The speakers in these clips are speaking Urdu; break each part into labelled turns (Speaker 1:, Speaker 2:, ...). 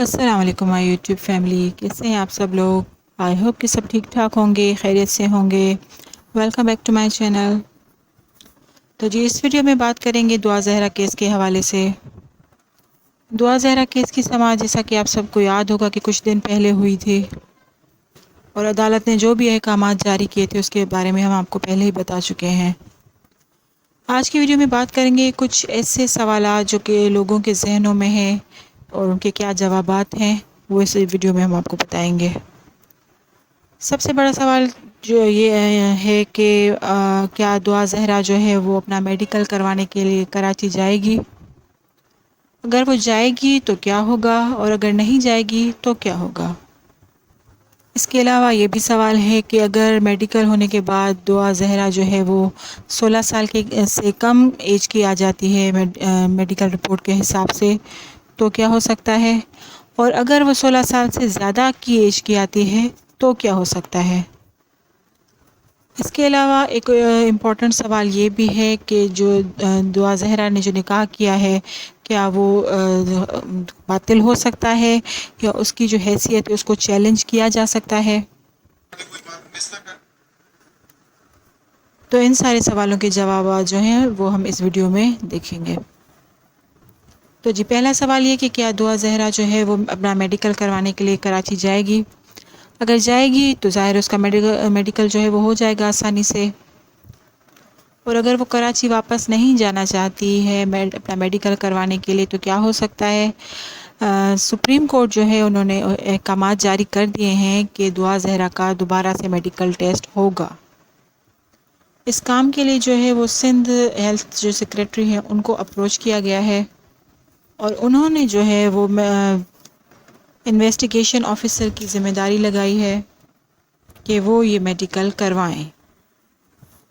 Speaker 1: السلام علیکم مائی یوٹیوب فیملی، کیسے ہیں آپ سب لوگ؟ آئی ہوپ کہ سب ٹھیک ٹھاک ہوں گے، خیریت سے ہوں گے۔ Welcome back to my channel. تو جی اس ویڈیو میں بات کریں گے دعا زہرا کیس کے حوالے سے۔ دعا زہرا کیس کی سماعت جیسا کہ آپ سب کو یاد ہوگا کہ کچھ دن پہلے ہوئی تھی، اور عدالت نے جو بھی احکامات جاری کیے تھے اس کے بارے میں ہم آپ کو پہلے ہی بتا چکے ہیں۔ آج کی ویڈیو میں بات کریں گے کچھ ایسے سوالات جو کہ لوگوں کے ذہنوں میں ہیں اور ان کے کیا جوابات ہیں، وہ اس ویڈیو میں ہم آپ کو بتائیں گے۔ سب سے بڑا سوال جو یہ ہے کہ کیا دعا زہرا جو ہے وہ اپنا میڈیکل کروانے کے لیے کراچی جائے گی؟ اگر وہ جائے گی تو کیا ہوگا، اور اگر نہیں جائے گی تو کیا ہوگا؟ اس کے علاوہ یہ بھی سوال ہے کہ اگر میڈیکل ہونے کے بعد دعا زہرا جو ہے وہ 16 سال کے سے کم ایج کی آ جاتی ہے میڈیکل رپورٹ کے حساب سے، تو کیا ہو سکتا ہے؟ اور اگر وہ 16 سال سے زیادہ کی ایج کی آتی ہے تو کیا ہو سکتا ہے؟ اس کے علاوہ ایک امپورٹنٹ سوال یہ بھی ہے کہ جو دعا زہرا نے جو نکاح کیا ہے، کیا وہ باطل ہو سکتا ہے یا اس کی جو حیثیت ہے اس کو چیلنج کیا جا سکتا ہے؟ تو ان سارے سوالوں کے جوابات جو ہیں وہ ہم اس ویڈیو میں دیکھیں گے۔ تو جی پہلا سوال یہ کہ کیا دعا زہرا جو ہے وہ اپنا میڈیکل کروانے کے لیے کراچی جائے گی؟ اگر جائے گی تو ظاہر اس کا میڈیکل جو ہے وہ ہو جائے گا آسانی سے، اور اگر وہ کراچی واپس نہیں جانا چاہتی ہے اپنا میڈیکل کروانے کے لیے تو کیا ہو سکتا ہے؟ سپریم کورٹ جو ہے انہوں نے احکامات جاری کر دیے ہیں کہ دعا زہرا کا دوبارہ سے میڈیکل ٹیسٹ ہوگا۔ اس کام کے لیے جو ہے وہ سندھ ہیلتھ جو سیکریٹری ہیں ان کو اپروچ کیا گیا ہے، اور انہوں نے جو ہے وہ انویسٹیگیشن آفیسر کی ذمہ داری لگائی ہے کہ وہ یہ میڈیکل کروائیں۔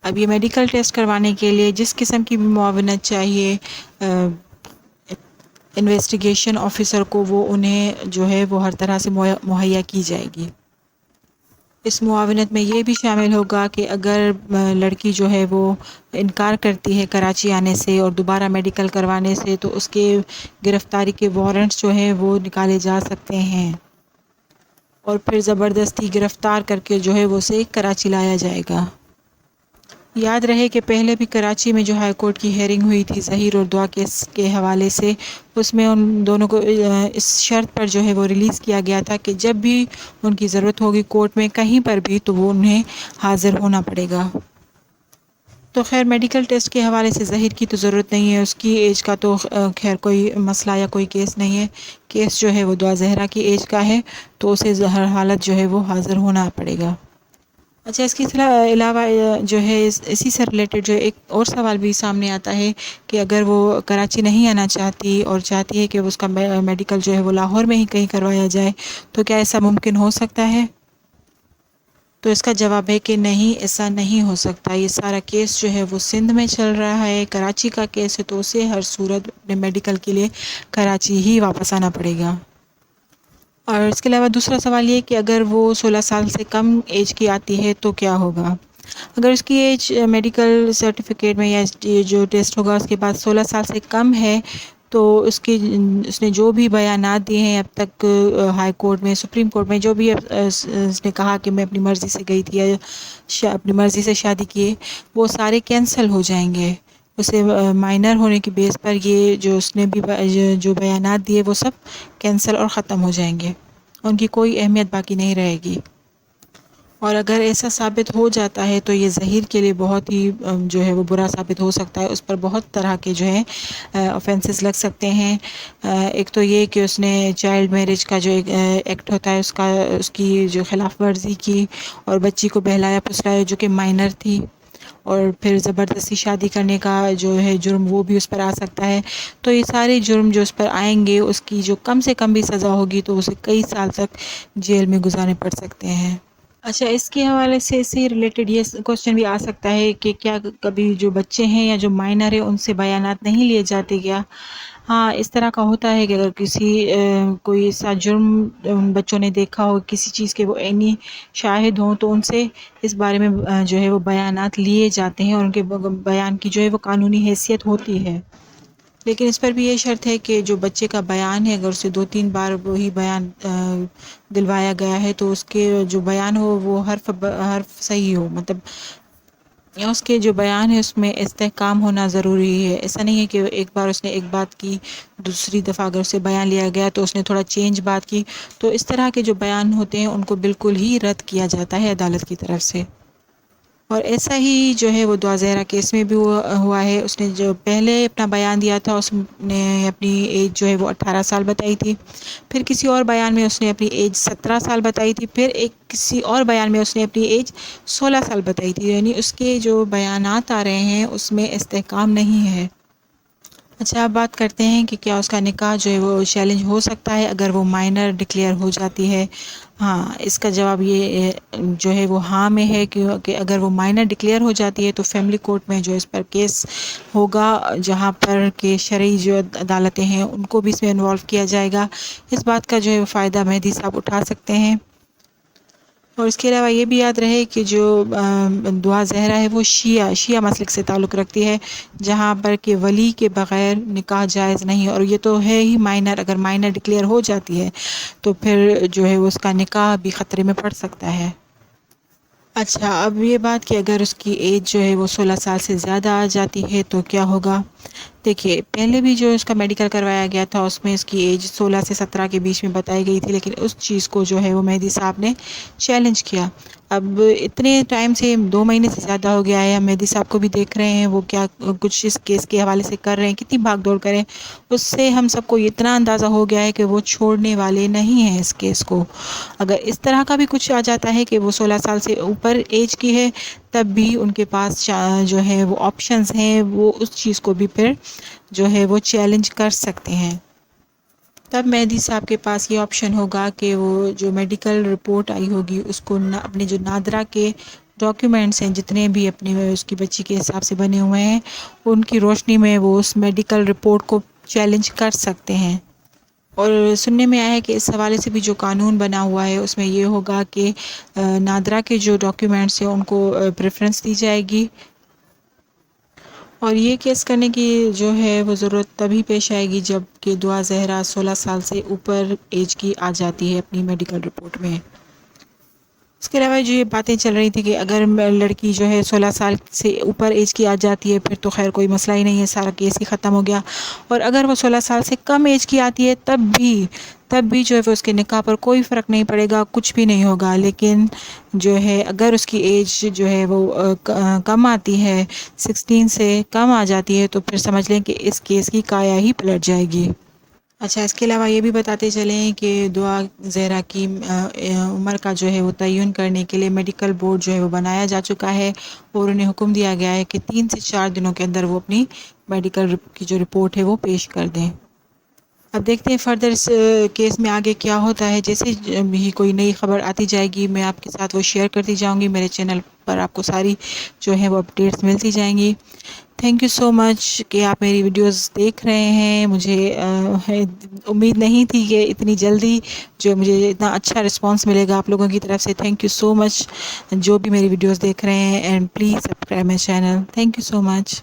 Speaker 1: اب یہ میڈیکل ٹیسٹ کروانے کے لیے جس قسم کی بھی معاونت چاہیے انویسٹیگیشن آفیسر کو، وہ انہیں جو ہے وہ ہر طرح سے مہیا کی جائے گی۔ اس معاونت میں یہ بھی شامل ہوگا کہ اگر لڑکی جو ہے وہ انکار کرتی ہے کراچی آنے سے اور دوبارہ میڈیکل کروانے سے، تو اس کے گرفتاری کے وارنٹس جو ہیں وہ نکالے جا سکتے ہیں، اور پھر زبردستی گرفتار کر کے جو ہے وہ اسے کراچی لایا جائے گا۔ یاد رہے کہ پہلے بھی کراچی میں جو ہائی کورٹ کی ہیئرنگ ہوئی تھی ظہیر اور دعا کیس کے حوالے سے، اس میں ان دونوں کو اس شرط پر جو ہے وہ ریلیز کیا گیا تھا کہ جب بھی ان کی ضرورت ہوگی کورٹ میں کہیں پر بھی تو وہ انہیں حاضر ہونا پڑے گا۔ تو خیر میڈیکل ٹیسٹ کے حوالے سے ظہیر کی تو ضرورت نہیں ہے، اس کی ایج کا تو خیر کوئی مسئلہ یا کوئی کیس نہیں ہے۔ کیس جو ہے وہ دعا زہرا کی ایج کا ہے، تو اسے ہر حالت جو ہے وہ حاضر ہونا پڑے گا۔ اچھا، اس کے علاوہ جو ہے اسی سے ریلیٹڈ جو ایک اور سوال بھی سامنے آتا ہے کہ اگر وہ کراچی نہیں آنا چاہتی اور چاہتی ہے کہ اس کا میڈیکل جو ہے وہ لاہور میں ہی کہیں کروایا جائے، تو کیا ایسا ممکن ہو سکتا ہے؟ تو اس کا جواب ہے کہ نہیں، ایسا نہیں ہو سکتا۔ یہ سارا کیس جو ہے وہ سندھ میں چل رہا ہے، کراچی کا کیس ہے، تو اسے ہر صورت اپنے میڈیکل کے لیے کراچی ہی واپس آنا پڑے گا۔ اور اس کے علاوہ دوسرا سوال یہ کہ اگر وہ 16 سال سے کم ایج کی آتی ہے تو کیا ہوگا؟ اگر اس کی ایج میڈیکل سرٹیفکیٹ میں یا جو ٹیسٹ ہوگا اس کے بعد 16 سال سے کم ہے، تو اس نے جو بھی بیانات دیے ہیں اب تک ہائی کورٹ میں، سپریم کورٹ میں، جو بھی اس نے کہا کہ میں اپنی مرضی سے گئی تھی یا اپنی مرضی سے شادی کیے، وہ سارے کینسل ہو جائیں گے۔ اسے مائنر ہونے کی بیس پر یہ جو اس نے بھی جو بیانات دیے وہ سب کینسل اور ختم ہو جائیں گے، ان کی کوئی اہمیت باقی نہیں رہے گی۔ اور اگر ایسا ثابت ہو جاتا ہے تو یہ ظہیر کے لیے بہت ہی جو ہے وہ برا ثابت ہو سکتا ہے، اس پر بہت طرح کے جو ہے آفینسز لگ سکتے ہیں۔ ایک تو یہ کہ اس نے چائلڈ میرج کا جو ایکٹ ہوتا ہے اس کی جو خلاف ورزی کی، اور بچی کو بہلایا پھسلایا جو کہ مائنر تھی، اور پھر زبردستی شادی کرنے کا جو ہے جرم وہ بھی اس پر آ سکتا ہے۔ تو یہ سارے جرم جو اس پر آئیں گے، اس کی جو کم سے کم بھی سزا ہوگی تو اسے کئی سال تک جیل میں گزارنے پڑ سکتے ہیں۔ اچھا، اس کے حوالے سے اس سے ریلیٹڈ یہ کوشچن بھی آ سکتا ہے کہ کیا کبھی جو بچے ہیں یا جو مائنر ہیں ان سے بیانات نہیں لیے جاتے کیا؟ ہاں، اس طرح کا ہوتا ہے کہ اگر کوئی ایسا جرم بچوں نے دیکھا ہو، کسی چیز کے وہ عینی شاہد ہوں، تو ان سے اس بارے میں جو ہے وہ بیانات لیے جاتے ہیں، اور ان کے بیان کی جو ہے وہ قانونی حیثیت ہوتی ہے۔ لیکن اس پر بھی یہ شرط ہے کہ جو بچے کا بیان ہے اگر اسے 2-3 بار وہی بیان دلوایا گیا ہے تو اس کے جو بیان ہو وہ حرف صحیح ہو، مطلب اس کے جو بیان ہے اس میں استحکام ہونا ضروری ہے۔ ایسا نہیں ہے کہ ایک بار اس نے ایک بات کی، دوسری دفعہ اگر اسے بیان لیا گیا تو اس نے تھوڑا چینج بات کی، تو اس طرح کے جو بیان ہوتے ہیں ان کو بالکل ہی رد کیا جاتا ہے عدالت کی طرف سے۔ اور ایسا ہی جو ہے وہ دعا زہرا کیس میں بھی ہوا ہے۔ اس نے جو پہلے اپنا بیان دیا تھا اس نے اپنی ایج جو ہے وہ 18 سال بتائی تھی، پھر کسی اور بیان میں اس نے اپنی ایج 17 سال بتائی تھی، پھر کسی اور بیان میں اس نے اپنی ایج 16 سال بتائی تھی، یعنی اس کے جو بیانات آ رہے ہیں اس میں استحکام نہیں ہے۔ اچھا، اب بات کرتے ہیں کہ کیا اس کا نکاح جو ہے وہ چیلنج ہو سکتا ہے اگر وہ مائنر ڈکلیئر ہو جاتی ہے؟ ہاں، اس کا جواب یہ جو ہے وہ ہاں میں ہے کہ اگر وہ مائنر ڈکلیئر ہو جاتی ہے تو فیملی کورٹ میں جو اس پر کیس ہوگا، جہاں پر کہ شرعی جو عدالتیں ہیں ان کو بھی اس میں انوالو کیا جائے گا۔ اس بات کا جو ہے فائدہ مہدی صاحب اٹھا سکتے ہیں۔ اور اس کے علاوہ یہ بھی یاد رہے کہ جو دعا زہرا ہے وہ شیعہ مسلک سے تعلق رکھتی ہے، جہاں پر کہ ولی کے بغیر نکاح جائز نہیں، اور یہ تو ہے ہی مائنر، اگر مائنر ڈکلیئر ہو جاتی ہے تو پھر جو ہے اس کا نکاح بھی خطرے میں پڑ سکتا ہے۔ اچھا، اب یہ بات کہ اگر اس کی ایج جو ہے وہ 16 سال سے زیادہ آ جاتی ہے تو کیا ہوگا؟ دیکھیے، پہلے بھی جو اس کا میڈیکل کروایا گیا تھا اس میں اس کی ایج 16 سے 17 کے بیچ میں بتائی گئی تھی، لیکن اس چیز کو جو ہے وہ مہدی صاحب نے چیلنج کیا۔ اب اتنے ٹائم سے 2 مہینے سے زیادہ ہو گیا ہے، ہم مہدی صاحب کو بھی دیکھ رہے ہیں وہ کیا کچھ اس کیس کے حوالے سے کر رہے ہیں، کتنی بھاگ دوڑ کریں، اس سے ہم سب کو اتنا اندازہ ہو گیا ہے کہ وہ چھوڑنے والے نہیں ہیں اس کیس کو۔ اگر اس طرح کا بھی کچھ آ جاتا ہے کہ وہ 16 سال سے اوپر ایج کی ہے، تب بھی ان کے پاس جو ہے وہ آپشنز ہیں، وہ اس چیز کو بھی پھر جو ہے وہ چیلنج کر سکتے ہیں۔ تب مہدی صاحب کے پاس یہ آپشن ہوگا کہ وہ جو میڈیکل رپورٹ آئی ہوگی اس کو اپنے جو نادرہ کے ڈاکیومنٹس ہیں جتنے بھی اپنے اس کی بچی کے حساب سے بنے ہوئے ہیں، ان کی روشنی میں وہ اس میڈیکل رپورٹ کو چیلنج کر سکتے ہیں۔ اور سننے میں آیا ہے کہ اس حوالے سے بھی جو قانون بنا ہوا ہے اس میں یہ ہوگا کہ نادرہ کے جو ڈاکیومنٹس ہیں ان کو پریفرنس دی جائے گی، اور یہ کیس کرنے کی جو ہے وہ ضرورت تبھی پیش آئے گی جب کہ دعا زہرا 16 سال سے اوپر ایج کی آ جاتی ہے اپنی میڈیکل رپورٹ میں۔ اس کے علاوہ جو یہ باتیں چل رہی تھی کہ اگر لڑکی جو ہے 16 سال سے اوپر ایج کی آ جاتی ہے پھر تو خیر کوئی مسئلہ ہی نہیں ہے، سارا کیس ہی ختم ہو گیا، اور اگر وہ 16 سال سے کم ایج کی آتی ہے تب بھی جو ہے وہ اس کے نکاح پر کوئی فرق نہیں پڑے گا، کچھ بھی نہیں ہوگا۔ لیکن جو ہے اگر اس کی ایج جو ہے وہ کم آتی ہے، 16 سے کم آ جاتی ہے، تو پھر سمجھ لیں کہ اس کیس کی کایا ہی پلٹ جائے گی۔ اچھا، اس کے علاوہ یہ بھی بتاتے چلیں کہ دعا زہرا کی عمر کا جو ہے وہ تعین کرنے کے لیے میڈیکل بورڈ جو ہے وہ بنایا جا چکا ہے، اور انہیں حکم دیا گیا ہے کہ 3 سے 4 دنوں کے اندر وہ اپنی میڈیکل کی جو رپورٹ ہے وہ پیش کر دیں۔ اب دیکھتے ہیں فردر اس کیس میں آگے کیا ہوتا ہے۔ جیسے بھی کوئی نئی خبر آتی جائے گی میں آپ کے ساتھ وہ شیئر کرتی جاؤں گی، میرے چینل پر آپ کو ساری جو ہے وہ اپڈیٹس ملتی جائیں گی۔ تھینک یو سو مچ کہ آپ میری ویڈیوز دیکھ رہے ہیں۔ مجھے امید نہیں تھی کہ اتنی جلدی جو مجھے اتنا اچھا رسپانس ملے گا آپ لوگوں کی طرف سے۔ تھینک یو سو مچ جو بھی میری ویڈیوز دیکھ رہے ہیں، and please subscribe my channel. Thank you so much.